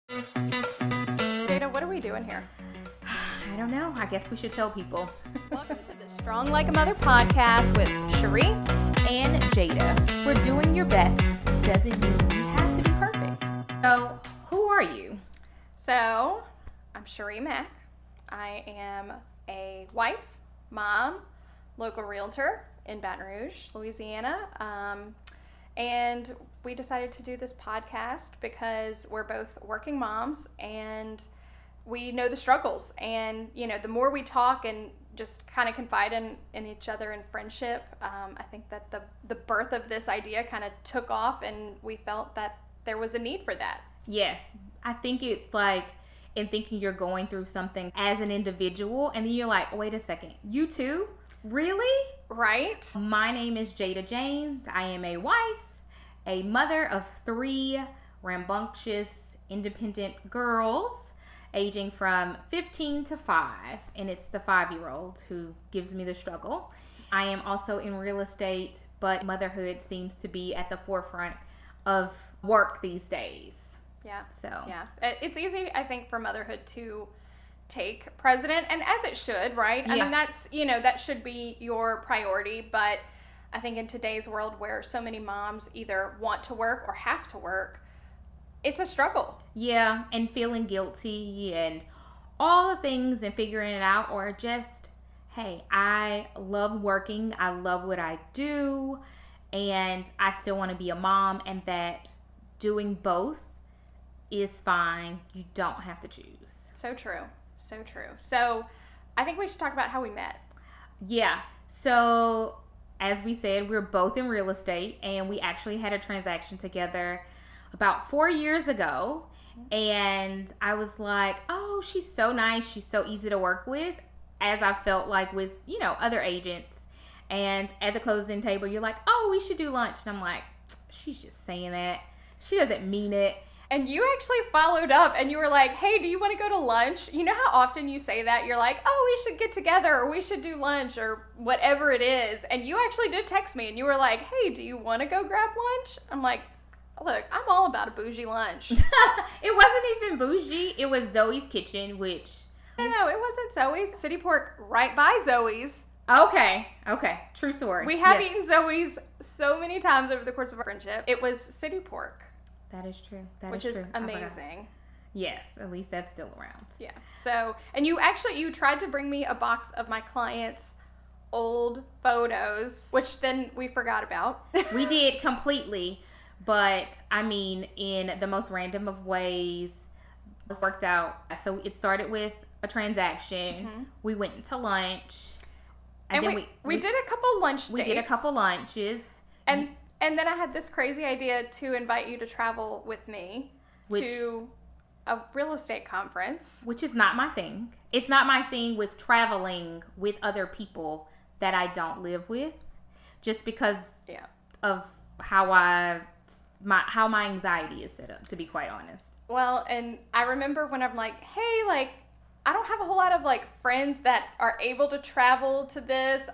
Jayda, what are we doing here? I don't know. I guess we should tell people. Welcome to the Strong Like a Mother podcast with Cherie and Jayda. We're doing your best. Doesn't mean you have to be perfect. So, who are you? So, I'm Cherie Mack. I am a wife, mom, local realtor in Baton Rouge, Louisiana. And we decided to do this podcast because we're both working moms and we know the struggles. And, you know, the more we talk and just kind of confide in each other in friendship, I think that the birth of this idea kind of took off and we felt that there was a need for that. Yes. I think it's like in thinking you're going through something as an individual and then you're like, wait a second, you too? Really? Right? My name is Jayda James. I am a wife, a mother of 3 rambunctious, independent girls aging from 15 to 5, and it's the 5-year-old who gives me the struggle. I am also in real estate, but motherhood seems to be at the forefront of work these days. Yeah. So yeah, it's easy, I think, for motherhood to take precedent, and as it should, right? Yeah. I mean, that's, you know, that should be your priority, but I think in today's world where so many moms either want to work or have to work, it's a struggle. Yeah, and feeling guilty and all the things and figuring it out, or just, hey, I love working, I love what I do, and I still want to be a mom, and that doing both is fine. You don't have to choose. So true. So true. So I think we should talk about how we met. Yeah. So as we said, we're both in real estate, and we actually had a transaction together about 4 years ago. And I was like, oh, she's so nice. She's so easy to work with, as I felt like with, you know, other agents. And at the closing table, you're like, oh, we should do lunch. And I'm like, she's just saying that. She doesn't mean it. And you actually followed up and you were like, hey, do you want to go to lunch? You know how often you say that? You're like, oh, we should get together or we should do lunch or whatever it is. And you actually did text me and you were like, hey, do you want to go grab lunch? I'm like, look, I'm all about a bougie lunch. It wasn't even bougie. It was Zoe's Kitchen, which... No, it wasn't Zoe's. City Pork right by Zoe's. Okay. True story. We have eaten Zoe's so many times over the course of our friendship. It was City Pork. That is true. Which is amazing. Yes, at least that's still around. Yeah. So, and you tried to bring me a box of my clients' old photos, which then we forgot about. We did completely, but I mean, in the most random of ways, it worked out. So it started with a transaction. Mm-hmm. We went to lunch. And then we did a couple lunch dates. We did a couple lunches. And then I had this crazy idea to invite you to travel with me to a real estate conference. Which is not my thing. It's not my thing with traveling with other people that I don't live with. Just because of how my anxiety is set up, to be quite honest. Well, and I remember when I'm like, hey, like, I don't have a whole lot of, like, friends that are able to travel to this.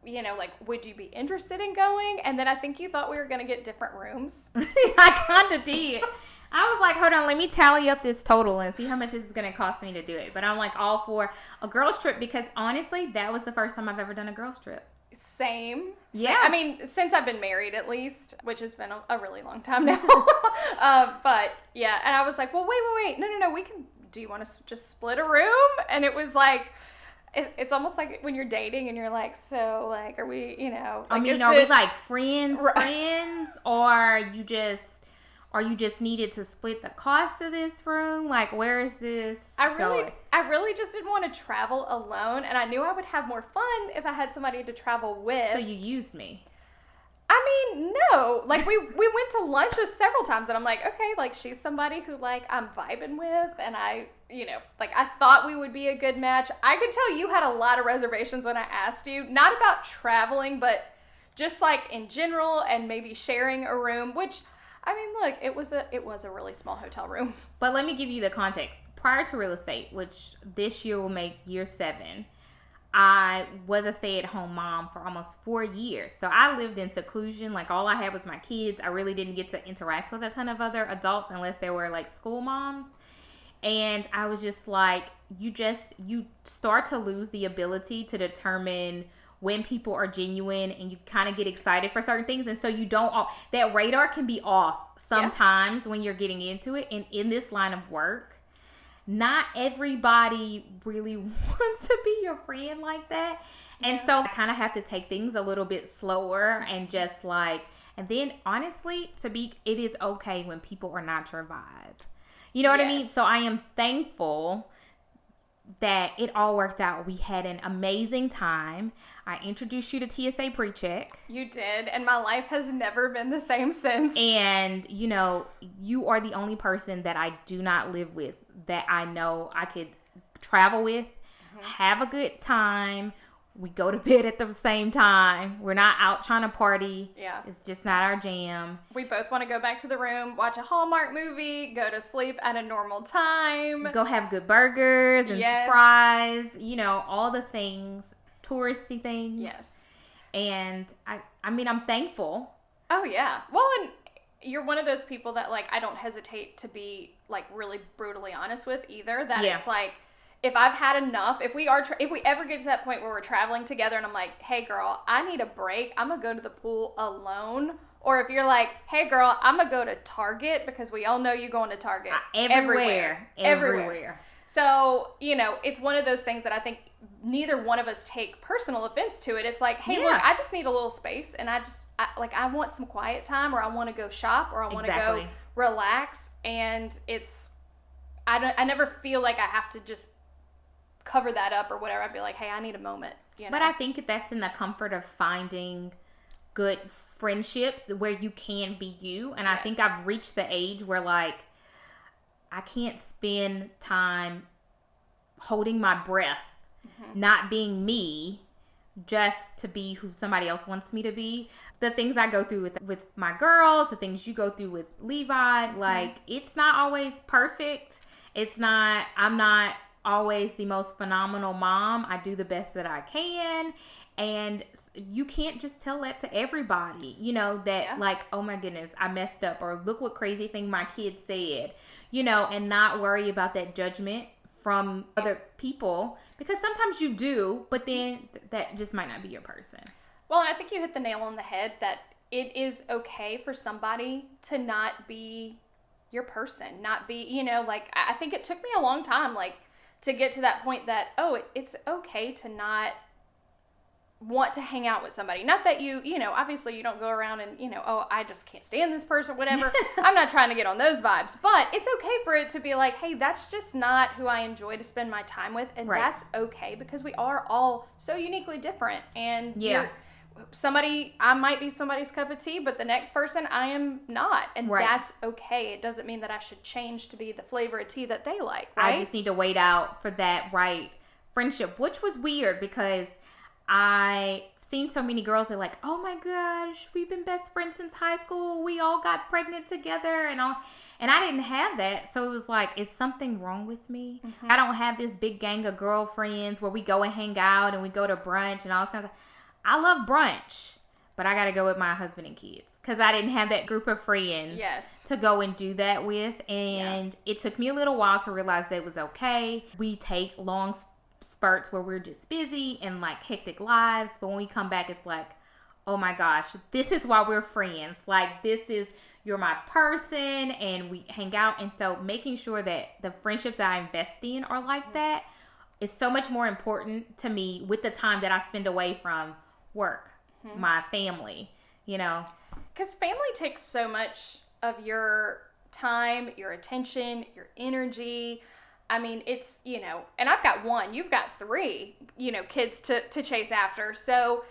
You know, like, would you be interested in going? And then I think you thought we were going to get different rooms. I kind of did. I was like, hold on, let me tally up this total and see how much it's going to cost me to do it. But I'm like all for a girls trip because honestly, that was the first time I've ever done a girls trip. Same. Yeah. I mean, since I've been married at least, which has been a really long time now. But yeah. And I was like, well, wait. No. Do you want to just split a room? And it was like, it's almost like when you're dating and you're like, so, like, are we, you know. Like, I mean, are we like friends, or you just needed to split the cost of this room? Like, where is this going? I really just didn't want to travel alone, and I knew I would have more fun if I had somebody to travel with. So you used me. I mean, no. Like, we went to lunch several times, and I'm like, okay, like, she's somebody who, like, I'm vibing with, and I, you know, like, I thought we would be a good match. I could tell you had a lot of reservations when I asked you, not about traveling, but just, like, in general, and maybe sharing a room, which, I mean, look, it was a really small hotel room. But let me give you the context. Prior to real estate, which this year will make year 7, I was a stay-at-home mom for almost 4 years. So I lived in seclusion. Like, all I had was my kids. I really didn't get to interact with a ton of other adults unless they were like school moms. And I was just like, you start to lose the ability to determine when people are genuine, and you kind of get excited for certain things. And so that radar can be off sometimes when you're getting into it. And in this line of work, not everybody really wants to be your friend like that. And so I kind of have to take things a little bit slower and just like, and then honestly, it is okay when people are not your vibe. You know what I mean? So I am thankful that it all worked out. We had an amazing time. I introduced you to TSA Pre-Check. You did, and my life has never been the same since. And, you are the only person that I do not live with that I know I could travel with, have a good time. We go to bed at the same time. We're not out trying to party. Yeah. It's just not our jam. We both want to go back to the room, watch a Hallmark movie, go to sleep at a normal time. Go have good burgers and fries, all the things, touristy things. Yes. And I'm thankful. Oh, yeah. Well, and you're one of those people that, like, I don't hesitate to be, like, really brutally honest with either. That it's like, if I've had enough, if we ever get to that point where we're traveling together and I'm like, hey girl, I need a break, I'm gonna go to the pool alone. Or if you're like, hey girl, I'm gonna go to Target, because we all know you going to Target. Everywhere. So, it's one of those things that I think neither one of us take personal offense to it. It's like, hey, look, I just need a little space, and I want some quiet time, or I want to go shop, or I want to go relax. And I never feel like I have to just cover that up or whatever. I'd be like, hey, I need a moment. But I think that's in the comfort of finding good friendships where you can be you. And I think I've reached the age where, like, I can't spend time holding my breath, not being me, just to be who somebody else wants me to be. The things I go through with my girls, the things you go through with Levi, like, it's not always perfect. I'm not always the most phenomenal mom. I do the best that I can. And you can't just tell that to everybody, like, oh my goodness, I messed up, or look what crazy thing my kid said, and not worry about that judgment from other people, because sometimes you do, but then that just might not be your person. Well, and I think you hit the nail on the head that it is okay for somebody to not be your person, not be, like, I think it took me a long time, like, to get to that point that, it's okay to not want to hang out with somebody. Not that obviously you don't go around and, I just can't stand this person, whatever. I'm not trying to get on those vibes, but it's okay for it to be like, hey, that's just not who I enjoy to spend my time with. And that's okay, because we are all so uniquely different. And I might be somebody's cup of tea, but the next person I am not. And that's okay. It doesn't mean that I should change to be the flavor of tea that they like, right? I just need to wait out for that right friendship, which was weird, because I've seen so many girls that are like, oh my gosh, we've been best friends since high school. We all got pregnant together and all. And I didn't have that. So it was like, is something wrong with me? I don't have this big gang of girlfriends where we go and hang out and we go to brunch and all this kind of stuff. I love brunch, but I got to go with my husband and kids, because I didn't have that group of friends to go and do that with. And it took me a little while to realize that it was okay. We take long spurts where we're just busy and like hectic lives, but when we come back, it's like, oh my gosh, this is why we're friends. Like, you're my person, and we hang out. And so making sure that the friendships that I invest in are like that is so much more important to me with the time that I spend away from work, my family, because family takes so much of your time, your attention, your energy. I mean, it's, and I've got one, you've got three, kids to chase after. So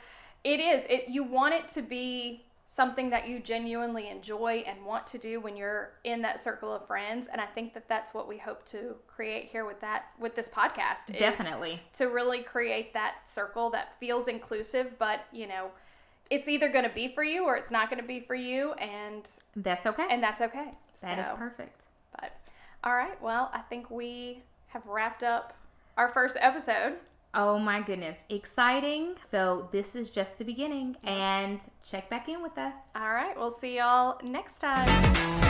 you want it to be something that you genuinely enjoy and want to do when you're in that circle of friends. And I think that that's what we hope to create here with this podcast. Definitely. To really create that circle that feels inclusive, but, it's either going to be for you or it's not going to be for you. And that's okay. And that's okay. That is perfect. But all right. Well, I think we have wrapped up our first episode. Oh my goodness, exciting. So this is just the beginning, and check back in with us. All right, we'll see y'all next time.